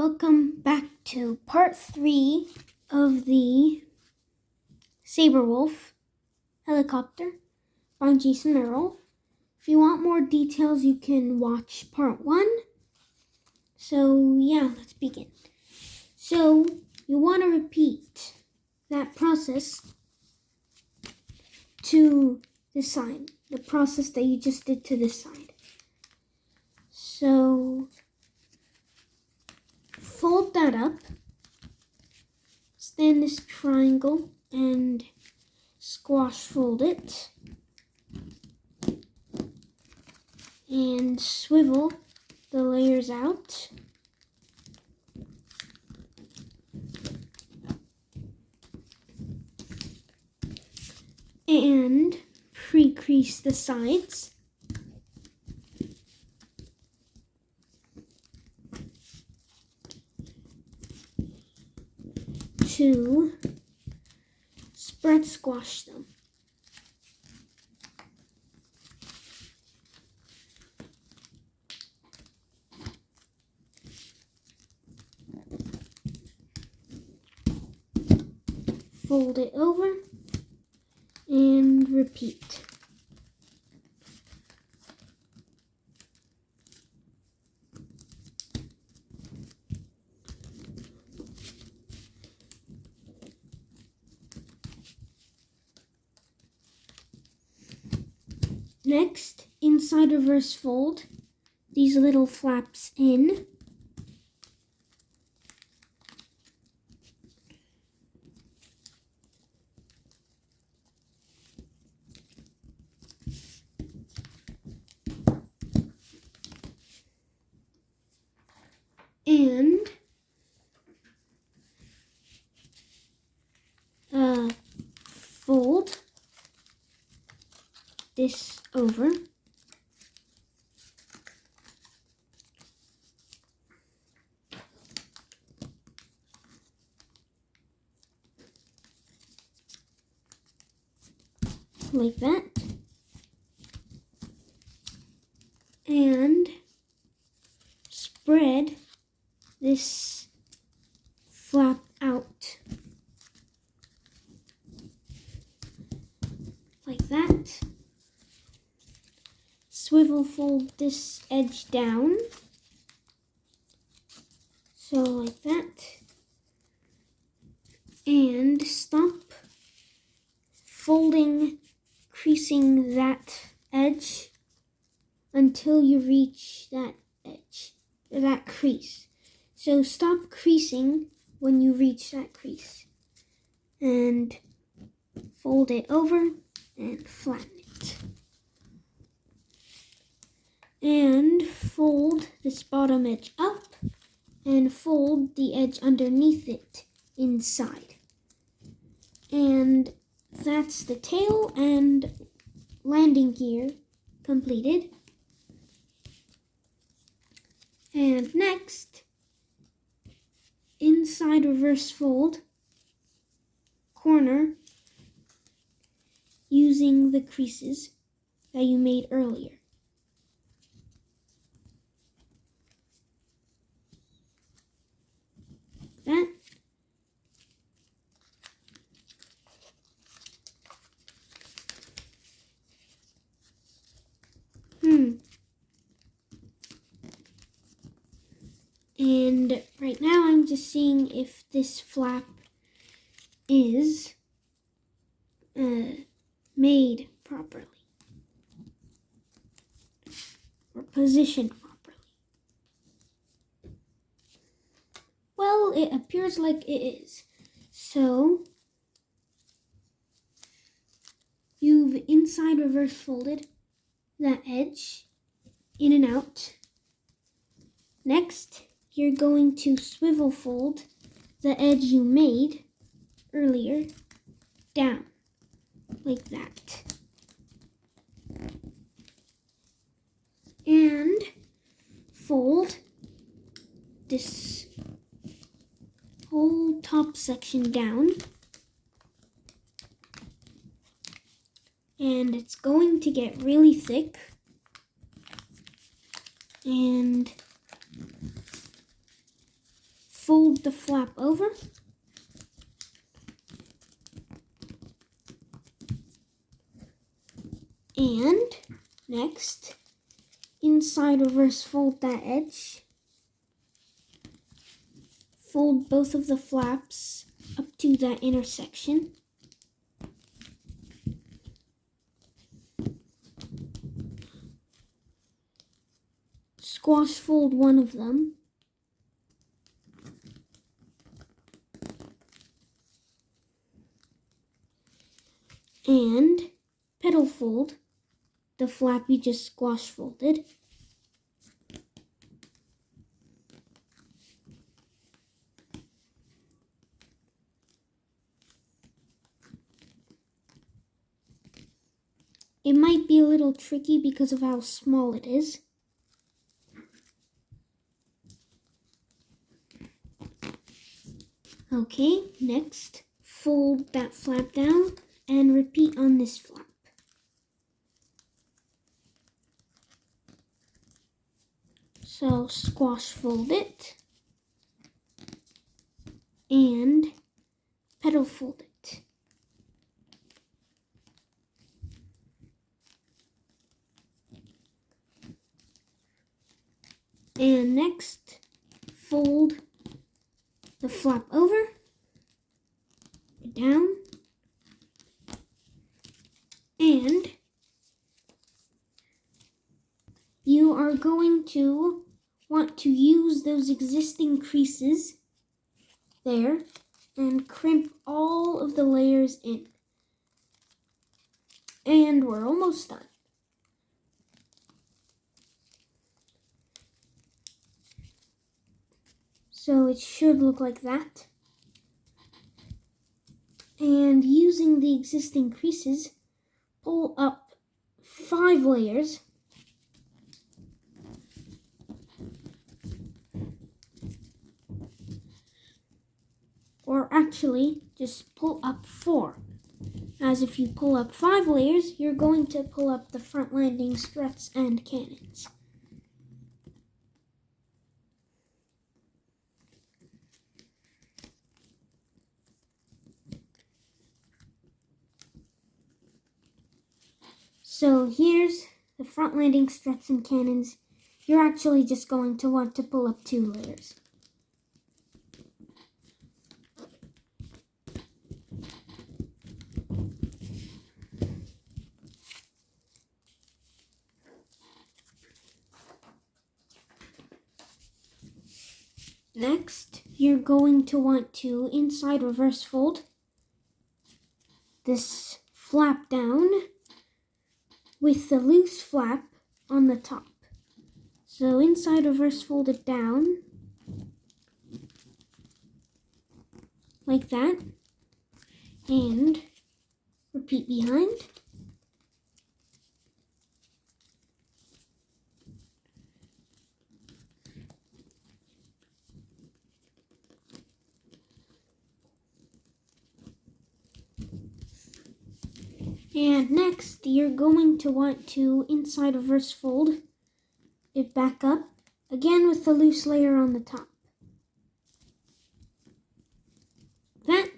Welcome back to part 3 of the Sabrewolf helicopter by Jayson Merrill. If you want more details, you can watch part 1. So yeah, let's begin. So you want to repeat that process to the side, the process that you just did to this side. So fold that up, stand this triangle and squash fold it, and swivel the layers out. And pre-crease the sides. To spread squash them. Fold it over and repeat. Next, inside reverse fold these little flaps in. And fold this over. Like that. And spread this flap out. Like that. Swivel fold this edge down. So like that. And stop folding, creasing that edge until you reach that edge, that crease. So stop creasing when you reach that crease. And fold it over and flatten it. And fold this bottom edge up and fold the edge underneath it inside. And that's the tail and landing gear completed. And next, inside reverse fold, corner, using the creases that you made earlier. That. And right now I'm just seeing if this flap is made properly or positioned properly. Well, it appears like it is. So you've inside reverse folded that edge in and out. Next, you're going to swivel fold the edge you made earlier down, like that. And fold this whole top section down. And it's going to get really thick. And fold the flap over. And next, inside reverse fold that edge. Fold both of the flaps up to that intersection. Squash fold one of them. And petal fold the flap you just squash folded. It might be a little tricky because of how small it is. Okay, next, fold that flap down and repeat on this flap. So squash fold it and petal fold it. And next, fold the flap over, down, and you are going to want to use those existing creases there and crimp all of the layers in. And we're almost done. So it should look like that. And using the existing creases, pull up 5 layers. Or actually, just pull up 4. As if you pull up 5 layers, you're going to pull up the front landing struts and cannons. So here's the front landing struts and cannons. You're actually just going to want to pull up 2 layers. Next, you're going to want to inside reverse fold this flap down with the loose flap on the top. So inside reverse fold it down like that and repeat behind. And next, you're going to want to inside reverse fold it back up, again with the loose layer on the top. That,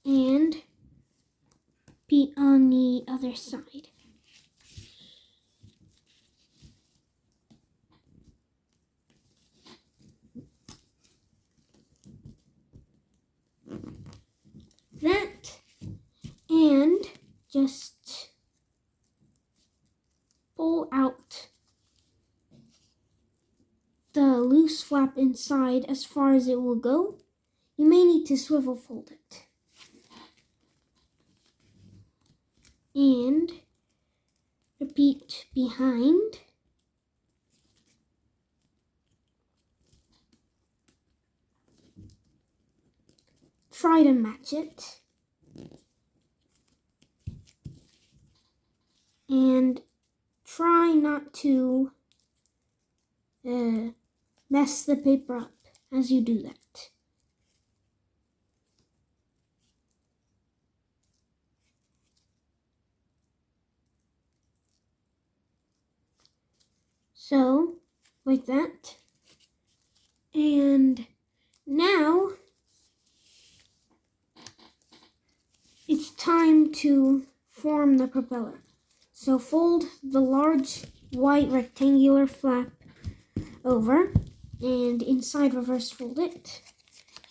and repeat on the other side. That, and just pull out the loose flap inside as far as it will go. You may need to swivel fold it. And repeat behind. Try to match it. And try not to mess the paper up as you do that. So, like that. And now to form the propeller. So fold the large white rectangular flap over and inside reverse fold it.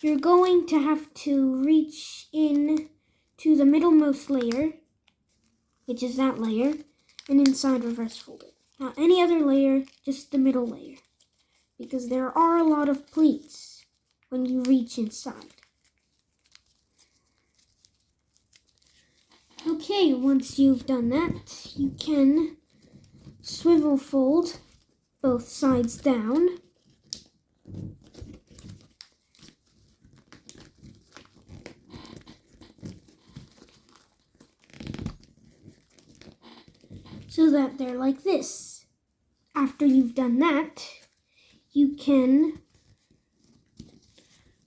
You're going to have to reach in to the middlemost layer, which is that layer, and inside reverse fold it. Not any other layer, just the middle layer, because there are a lot of pleats when you reach inside. Okay, once you've done that, you can swivel fold both sides down. So that they're like this. After you've done that, you can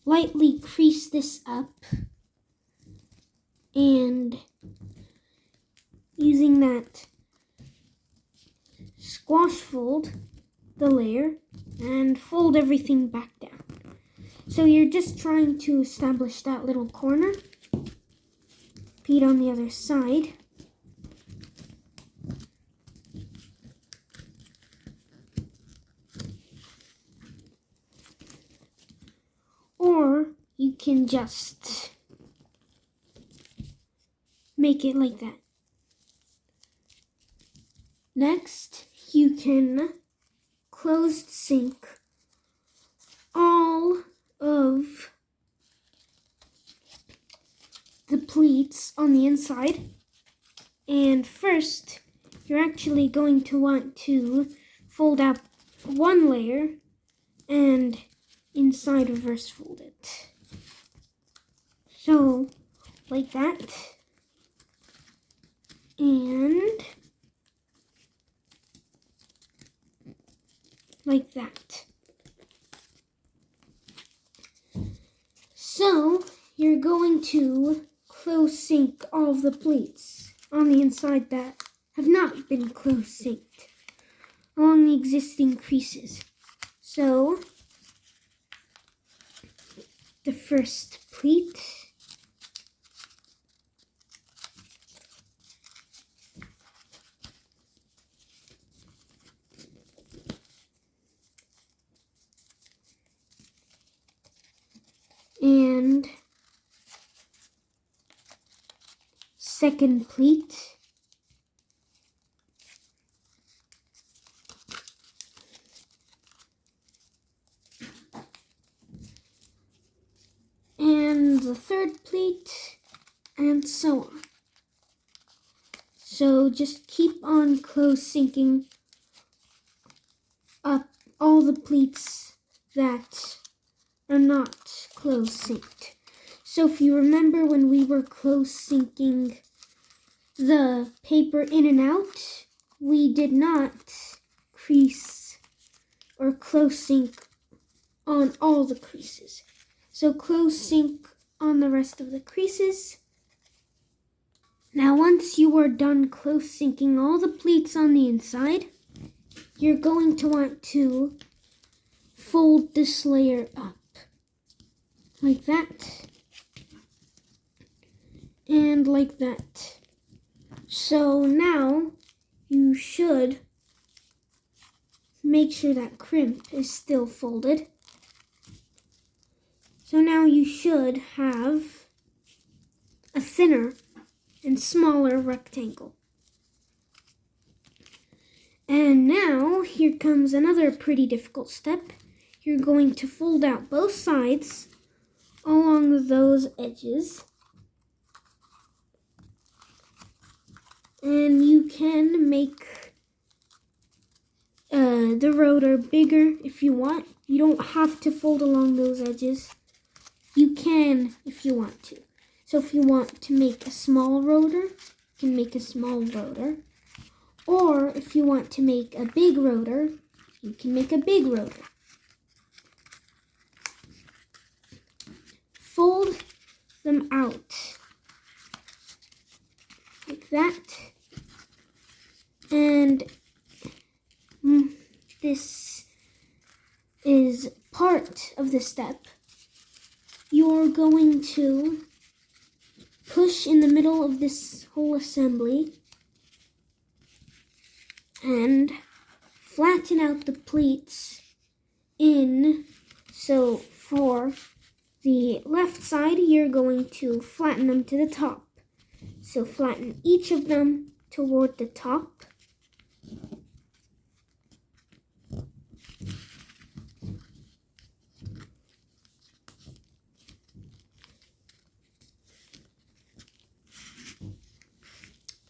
lightly crease this up and using that squash fold the layer and fold everything back down. So you're just trying to establish that little corner. Repeat on the other side. Or you can just make it like that. Next, you can closed sink all of the pleats on the inside. And first, you're actually going to want to fold out one layer and inside reverse fold it. So, like that. And like that. So, you're going to close sink all of the pleats on the inside that have not been close synced along the existing creases. So, the first pleat, and second pleat, and the third pleat, and so on. So just keep on close sinking up all the pleats that are not close synced. So if you remember when we were close syncing the paper in and out, we did not crease or close sync on all the creases. So close sync on the rest of the creases. Now once you are done close syncing all the pleats on the inside, you're going to want to fold this layer up like that and like that. So now you should make sure that crimp is still folded. So now you should have a thinner and smaller rectangle. And now here comes another pretty difficult step. You're going to fold out both sides along those edges. And you can make the rotor bigger if you want. You don't have to fold along those edges. You can if you want to. So if you want to make a small rotor, you can make a small rotor. Or if you want to make a big rotor, you can make a big rotor. Fold them out like that. And this is part of the step. You're going to push in the middle of this whole assembly and flatten out the pleats in. So for the left side, you're going to flatten them to the top. So flatten each of them toward the top.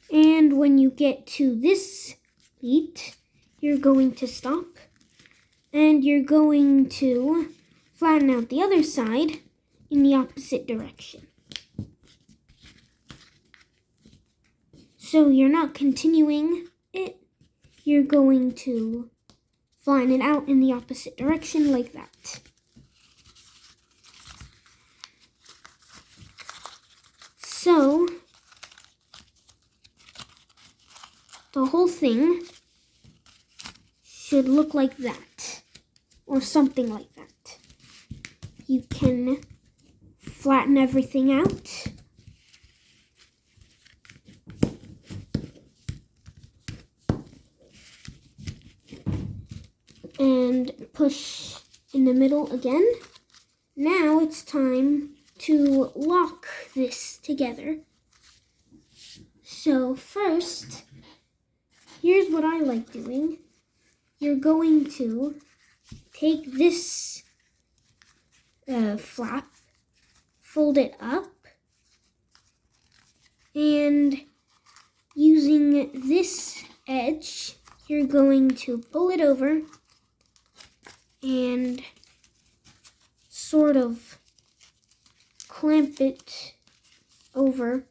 And when you get to this pleat, you're going to stop. And you're going to flatten out the other side in the opposite direction. So you're not continuing it, you're going to flatten it out in the opposite direction like that. So the whole thing should look like that, or something like that. You can flatten everything out. And push in the middle again. Now it's time to lock this together. So first, here's what I like doing. You're going to take this flap, fold it up, and using this edge, you're going to pull it over and sort of clamp it over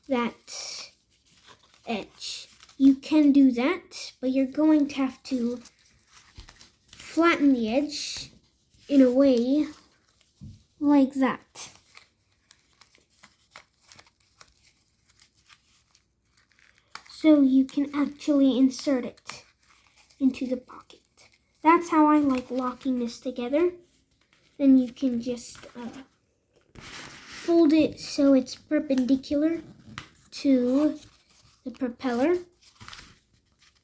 that edge. You can do that, but you're going to have to flatten the edge in a way like that. So you can actually insert it into the pocket. That's how I like locking this together. Then you can just fold it so it's perpendicular to the propeller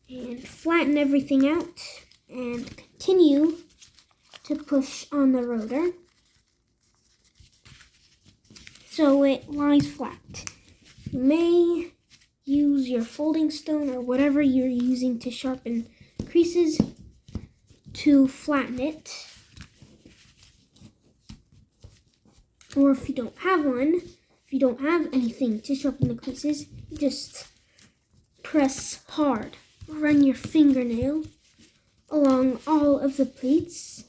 and flatten everything out and continue to push on the rotor so it lies flat. You may use your folding stone or whatever you're using to sharpen creases to flatten it. Or if you don't have one, if you don't have anything to sharpen the creases, just press hard. Run your fingernail along all of the pleats.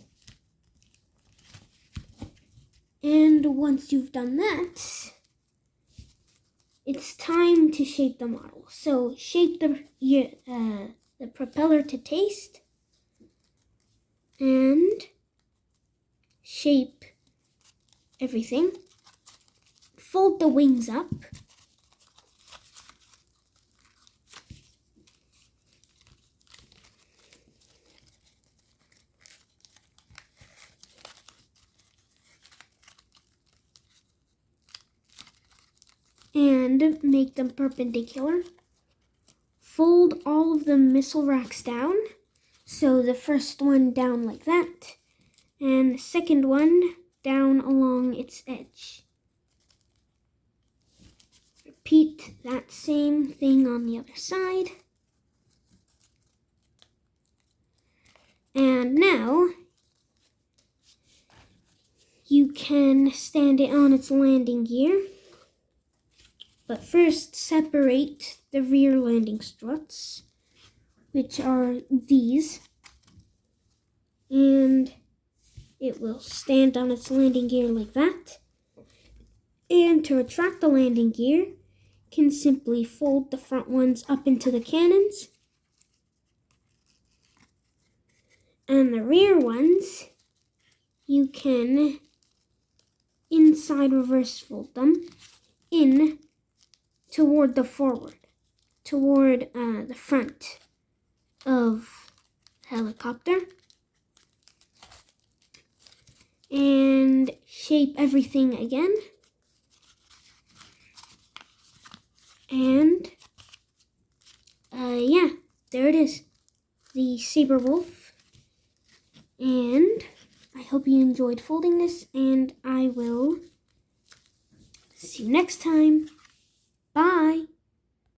And once you've done that, it's time to shape the model. So shape the propeller to taste and shape everything. Fold the wings up. And make them perpendicular. Fold all of the missile racks down. So the first one down like that, and the second one down along its edge. Repeat that same thing on the other side. And now you can stand it on its landing gear. But first, separate the rear landing struts, which are these, and it will stand on its landing gear like that. And to retract the landing gear, you can simply fold the front ones up into the cannons, and the rear ones, you can inside reverse fold them in toward the forward, toward the front of the helicopter, and shape everything again. And yeah, there it is, the Sabrewolf. And I hope you enjoyed folding this, and I will see you next time. Bye.